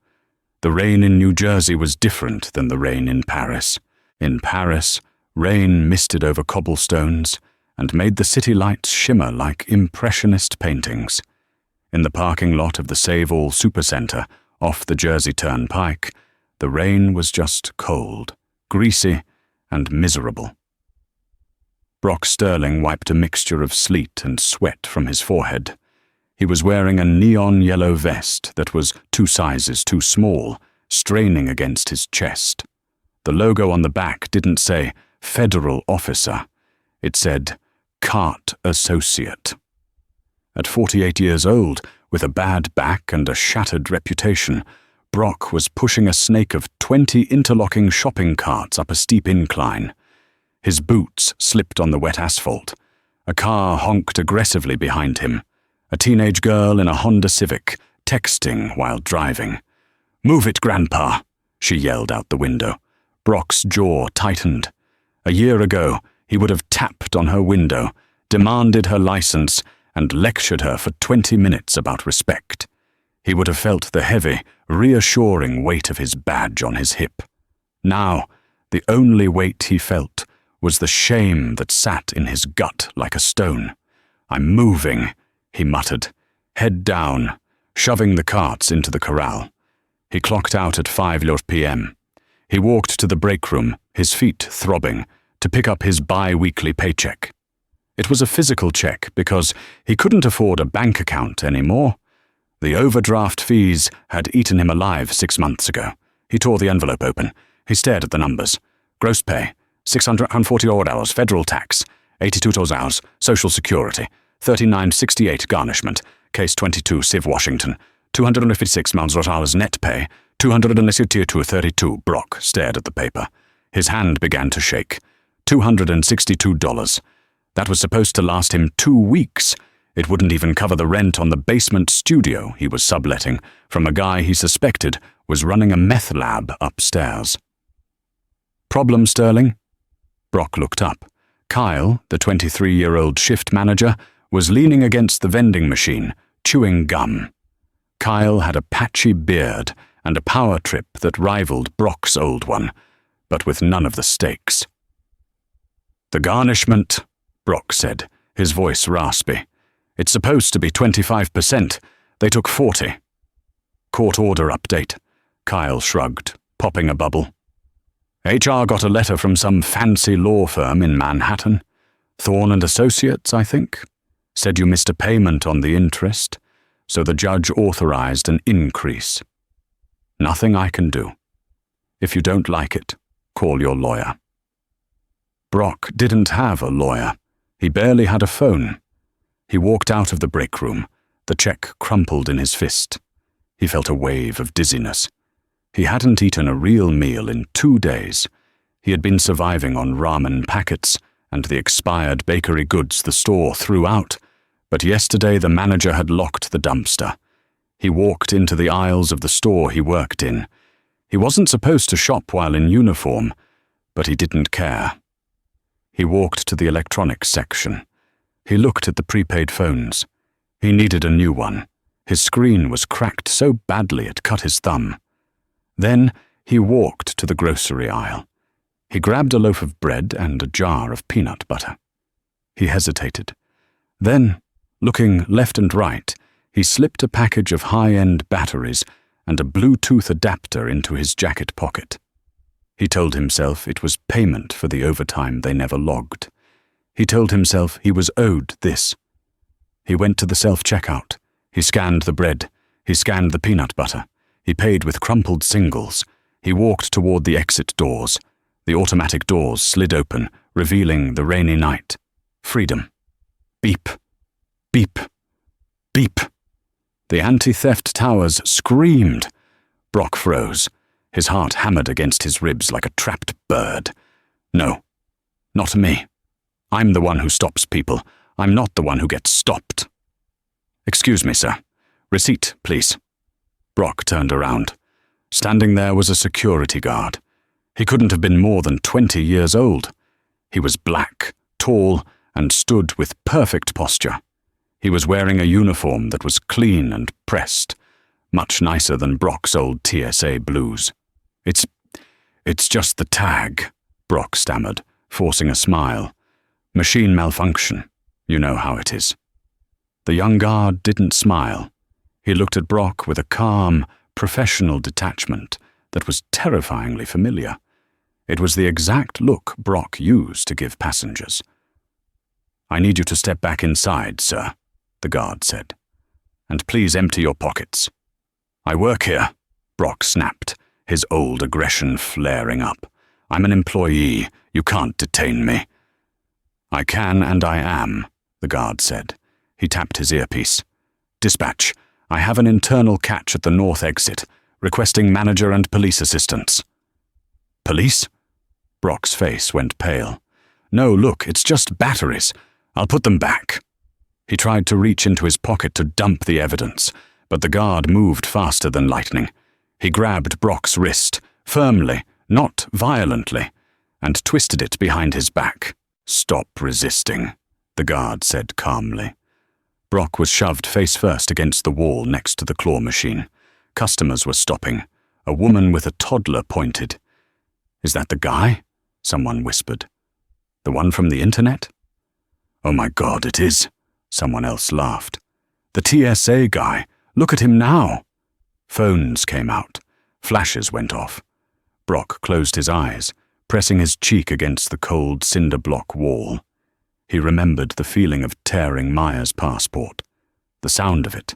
The rain in New Jersey was different than the rain in Paris. In Paris, rain misted over cobblestones and made the city lights shimmer like impressionist paintings. In the parking lot of the Save All Supercenter, off the Jersey Turnpike, the rain was just cold, greasy, and miserable. Brock Sterling wiped a mixture of sleet and sweat from his forehead. He was wearing a neon yellow vest that was 2 sizes too small, straining against his chest. The logo on the back didn't say Federal Officer. It said Cart Associate. At 48 years old, with a bad back and a shattered reputation, Brock was pushing a snake of 20 interlocking shopping carts up a steep incline. His boots slipped on the wet asphalt. A car honked aggressively behind him. A teenage girl in a Honda Civic, texting while driving. "Move it, Grandpa," she yelled out the window. Brock's jaw tightened. A year ago, he would have tapped on her window, demanded her license, and lectured her for 20 minutes about respect. He would have felt the heavy, reassuring weight of his badge on his hip. Now, the only weight he felt was the shame that sat in his gut like a stone. "I'm moving," he muttered, head down, shoving the carts into the corral. He clocked out at 5 p.m. He walked to the break room, his feet throbbing, to pick up his bi-weekly paycheck. It was a physical check because he couldn't afford a bank account anymore. The overdraft fees had eaten him alive 6 months ago. He tore the envelope open. He stared at the numbers. Gross pay, $640 federal tax, $82 Social Security, $39.68 garnishment, case 22 Civ Washington, $256 net pay, $232. Brock stared at the paper. His hand began to shake. $262. That was supposed to last him 2 weeks. It wouldn't even cover the rent on the basement studio he was subletting from a guy he suspected was running a meth lab upstairs. Problem, Sterling? Brock looked up. Kyle, the 23-year-old shift manager, was leaning against the vending machine, chewing gum. Kyle had a patchy beard and a power trip that rivaled Brock's old one, but with none of the stakes. "The garnishment," Brock said, his voice raspy. "It's supposed to be 25%. They took 40. "Court order update," Kyle shrugged, popping a bubble. "HR got a letter from some fancy law firm in Manhattan. Thorne and Associates, I think. Said you missed a payment on the interest, so the judge authorized an increase. Nothing I can do. If you don't like it, call your lawyer." Brock didn't have a lawyer. He barely had a phone. He walked out of the break room, the check crumpled in his fist. He felt a wave of dizziness. He hadn't eaten a real meal in 2 days. He had been surviving on ramen packets and the expired bakery goods the store threw out, but yesterday the manager had locked the dumpster. He walked into the aisles of the store he worked in. He wasn't supposed to shop while in uniform, but he didn't care. He walked to the electronics section. He looked at the prepaid phones. He needed a new one. His screen was cracked so badly it cut his thumb. Then he walked to the grocery aisle. He grabbed a loaf of bread and a jar of peanut butter. He hesitated. Then, looking left and right, he slipped a package of high-end batteries and a Bluetooth adapter into his jacket pocket. He told himself it was payment for the overtime they never logged. He told himself he was owed this. He went to the self-checkout. He scanned the bread. He scanned the peanut butter. He paid with crumpled singles. He walked toward the exit doors. The automatic doors slid open, revealing the rainy night. Freedom. Beep. Beep. Beep. The anti-theft towers screamed. Brock froze. His heart hammered against his ribs like a trapped bird. No, not me. I'm the one who stops people. I'm not the one who gets stopped. "Excuse me, sir. Receipt, please." Brock turned around. Standing there was a security guard. He couldn't have been more than 20 years old. He was black, tall, and stood with perfect posture. He was wearing a uniform that was clean and pressed, much nicer than Brock's old TSA blues. It's just the tag," Brock stammered, forcing a smile. "Machine malfunction. You know how it is." The young guard didn't smile. He looked at Brock with a calm, professional detachment that was terrifyingly familiar. It was the exact look Brock used to give passengers. "I need you to step back inside, sir," the guard said. "And please empty your pockets." "I work here," Brock snapped, his old aggression flaring up. "I'm an employee. You can't detain me." "I can and I am," the guard said. He tapped his earpiece. "Dispatch, I have an internal catch at the north exit, requesting manager and police assistance." "Police?" Brock's face went pale. "No, look, it's just batteries. I'll put them back." He tried to reach into his pocket to dump the evidence, but the guard moved faster than lightning. He grabbed Brock's wrist, firmly, not violently, and twisted it behind his back. "Stop resisting," the guard said calmly. Brock was shoved face first against the wall next to the claw machine. Customers were stopping. A woman with a toddler pointed. "Is that the guy?" someone whispered. "The one from the internet?" "Oh my God, it is," someone else laughed. "The TSA guy. Look at him now." Phones came out. Flashes went off. Brock closed his eyes, pressing his cheek against the cold cinder block wall. He remembered the feeling of tearing Maya's passport, the sound of it,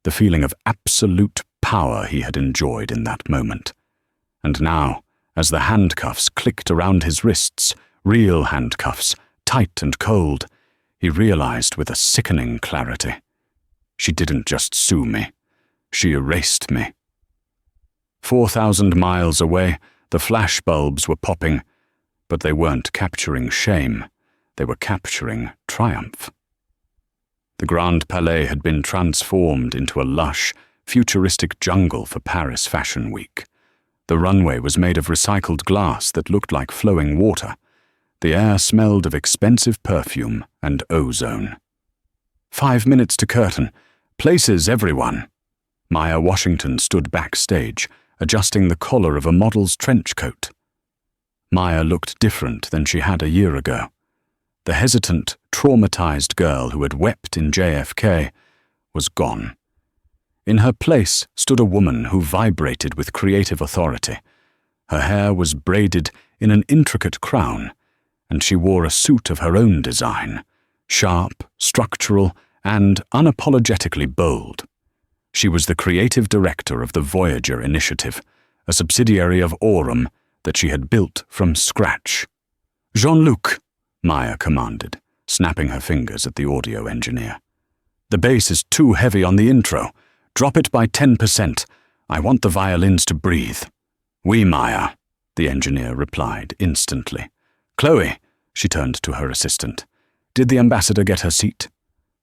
the feeling of absolute power he had enjoyed in that moment. And now, as the handcuffs clicked around his wrists, real handcuffs, tight and cold, he realized with a sickening clarity. She didn't just sue me. She erased me. 4,000 miles away, the flashbulbs were popping, but they weren't capturing shame. They were capturing triumph. The Grand Palais had been transformed into a lush, futuristic jungle for Paris Fashion Week. The runway was made of recycled glass that looked like flowing water. The air smelled of expensive perfume and ozone. 5 minutes to curtain. Places, everyone. Maya Washington stood backstage, adjusting the collar of a model's trench coat. Maya looked different than she had a year ago. The hesitant, traumatized girl who had wept in JFK was gone. In her place stood a woman who vibrated with creative authority. Her hair was braided in an intricate crown, and she wore a suit of her own design, sharp, structural, and unapologetically bold. She was the creative director of the Voyager Initiative, a subsidiary of Aurum that she had built from scratch. "Jean-Luc," Maya commanded, snapping her fingers at the audio engineer. "The bass is too heavy on the intro. Drop it by 10%. I want the violins to breathe." "Oui, Maya," the engineer replied instantly. "Chloe," she turned to her assistant. "Did the ambassador get her seat?"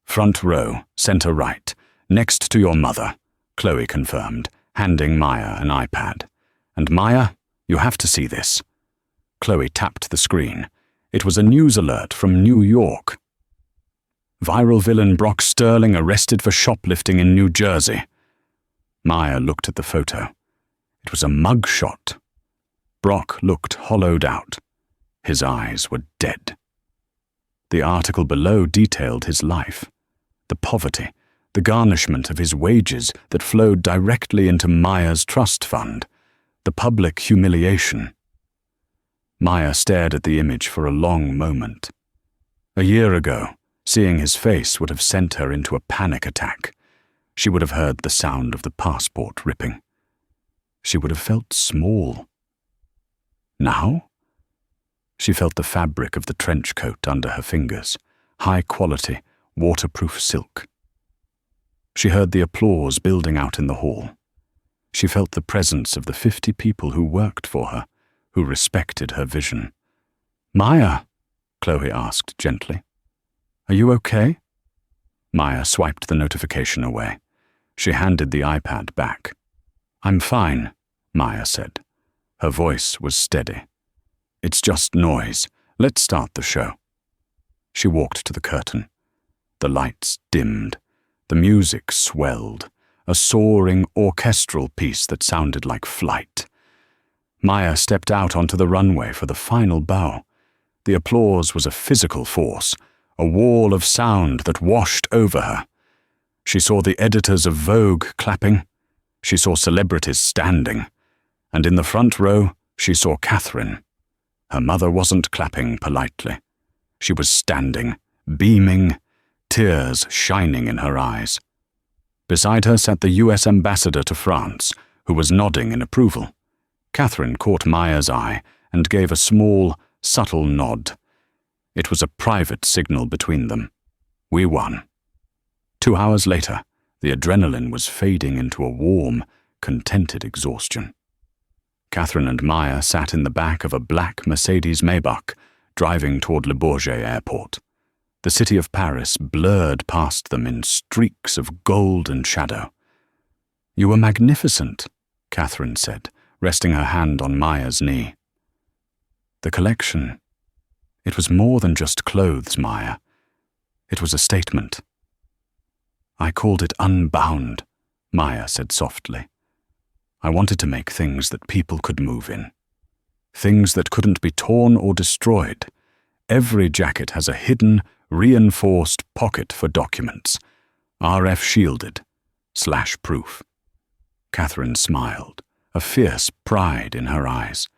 "Front row, center right, next to your mother," Chloe confirmed, handing Maya an iPad. "And Maya, you have to see this." Chloe tapped the screen. It was a news alert from New York. Viral villain Brock Sterling arrested for shoplifting in New Jersey. Maya looked at the photo. It was a mugshot. Brock looked hollowed out. His eyes were dead. The article below detailed his life, the poverty, the garnishment of his wages that flowed directly into Maya's trust fund, the public humiliation. Maya stared at the image for a long moment. A year ago, seeing his face would have sent her into a panic attack. She would have heard the sound of the passport ripping. She would have felt small. Now? She felt the fabric of the trench coat under her fingers, high-quality, waterproof silk. She heard the applause building out in the hall. She felt the presence of the 50 people who worked for her, who respected her vision. "Maya," Chloe asked gently, "are you okay?" Maya swiped the notification away. She handed the iPad back. "I'm fine," Maya said. Her voice was steady. "It's just noise. Let's start the show." She walked to the curtain. The lights dimmed. The music swelled, a soaring orchestral piece that sounded like flight. Maya stepped out onto the runway for the final bow. The applause was a physical force, a wall of sound that washed over her. She saw the editors of Vogue clapping. She saw celebrities standing. And in the front row, she saw Catherine. Her mother wasn't clapping politely. She was standing, beaming, tears shining in her eyes. Beside her sat the US ambassador to France, who was nodding in approval. Catherine caught Maya's eye and gave a small, subtle nod. It was a private signal between them. We won. 2 hours later, the adrenaline was fading into a warm, contented exhaustion. Catherine and Maya sat in the back of a black Mercedes Maybach, driving toward Le Bourget Airport. The city of Paris blurred past them in streaks of gold and shadow. "You were magnificent," Catherine said, resting her hand on Maya's knee. "The collection. It was more than just clothes, Maya. It was a statement." "I called it Unbound," Maya said softly. "I wanted to make things that people could move in. Things that couldn't be torn or destroyed. Every jacket has a hidden, reinforced pocket for documents. RF shielded, /proof. Catherine smiled, a fierce pride in her eyes.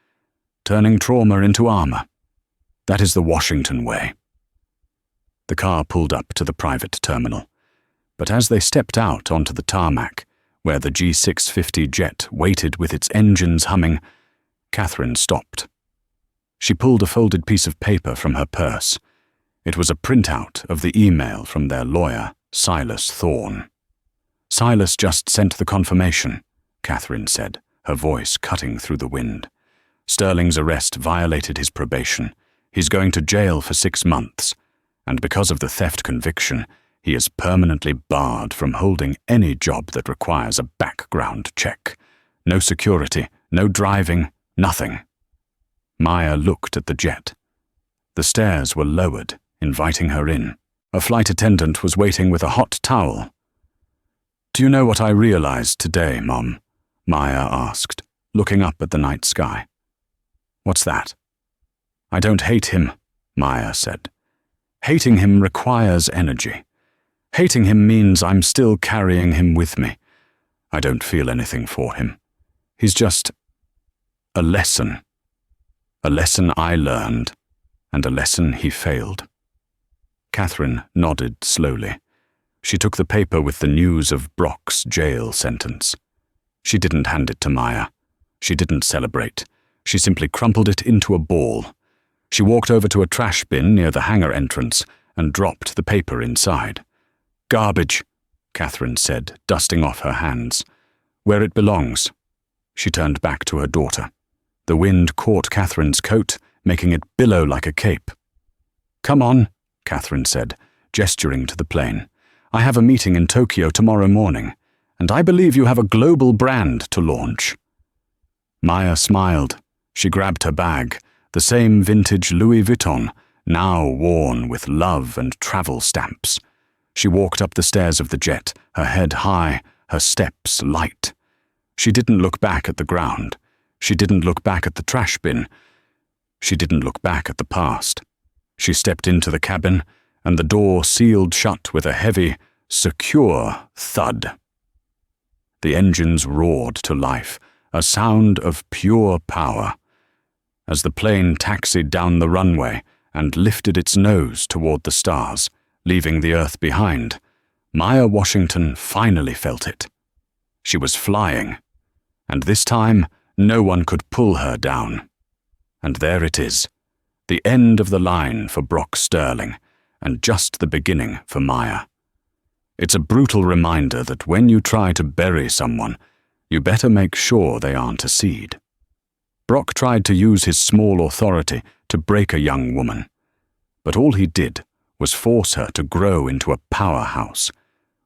"Turning trauma into armor. That is the Washington way." The car pulled up to the private terminal. But as they stepped out onto the tarmac, where the G650 jet waited with its engines humming, Catherine stopped. She pulled a folded piece of paper from her purse. It was a printout of the email from their lawyer, Silas Thorne. "Silas just sent the confirmation," Catherine said, her voice cutting through the wind. "Sterling's arrest violated his probation. He's going to jail for 6 months. And because of the theft conviction, He is permanently barred from holding any job that requires a background check. No security, no driving, nothing. Maya looked at the jet. The stairs were lowered, inviting her in. A flight attendant was waiting with a hot towel. "Do you know what I realized today, Mom?" Maya asked, looking up at the night sky. "What's that?" "I don't hate him," Maya said. "Hating him requires energy. Hating him means I'm still carrying him with me. I don't feel anything for him. He's just a lesson. A lesson I learned, and a lesson he failed." Catherine nodded slowly. She took the paper with the news of Brock's jail sentence. She didn't hand it to Maya. She didn't celebrate. She simply crumpled it into a ball. She walked over to a trash bin near the hangar entrance and dropped the paper inside. "Garbage," Catherine said, dusting off her hands. "Where it belongs." She turned back to her daughter. The wind caught Catherine's coat, making it billow like a cape. "Come on," Catherine said, gesturing to the plane. "I have a meeting in Tokyo tomorrow morning, and I believe you have a global brand to launch." Maya smiled. She grabbed her bag, the same vintage Louis Vuitton, now worn with love and travel stamps. She walked up the stairs of the jet, her head high, her steps light. She didn't look back at the ground. She didn't look back at the trash bin. She didn't look back at the past. She stepped into the cabin, and the door sealed shut with a heavy, secure thud. The engines roared to life, a sound of pure power. As the plane taxied down the runway and lifted its nose toward the stars, leaving the Earth behind, Maya Washington finally felt it. She was flying, and this time no one could pull her down. And there it is, the end of the line for Brock Sterling, and just the beginning for Maya. It's a brutal reminder that when you try to bury someone, you better make sure they aren't a seed. Brock tried to use his small authority to break a young woman, but all he did was force her to grow into a powerhouse,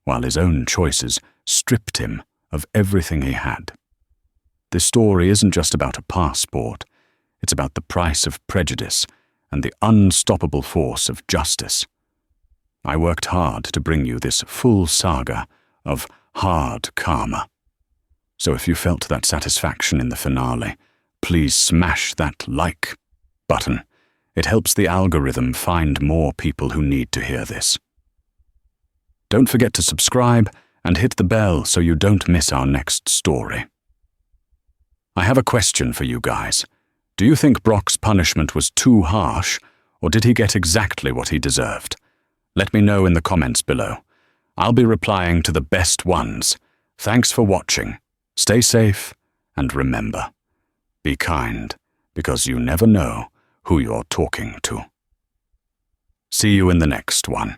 while his own choices stripped him of everything he had. This story isn't just about a passport, it's about the price of prejudice and the unstoppable force of justice. I worked hard to bring you this full saga of hard karma. So if you felt that satisfaction in the finale, please smash that like button. It helps the algorithm find more people who need to hear this. Don't forget to subscribe and hit the bell so you don't miss our next story. I have a question for you guys. Do you think Brock's punishment was too harsh, or did he get exactly what he deserved? Let me know in the comments below. I'll be replying to the best ones. Thanks for watching. Stay safe, and remember, be kind, because you never know who you're talking to. See you in the next one.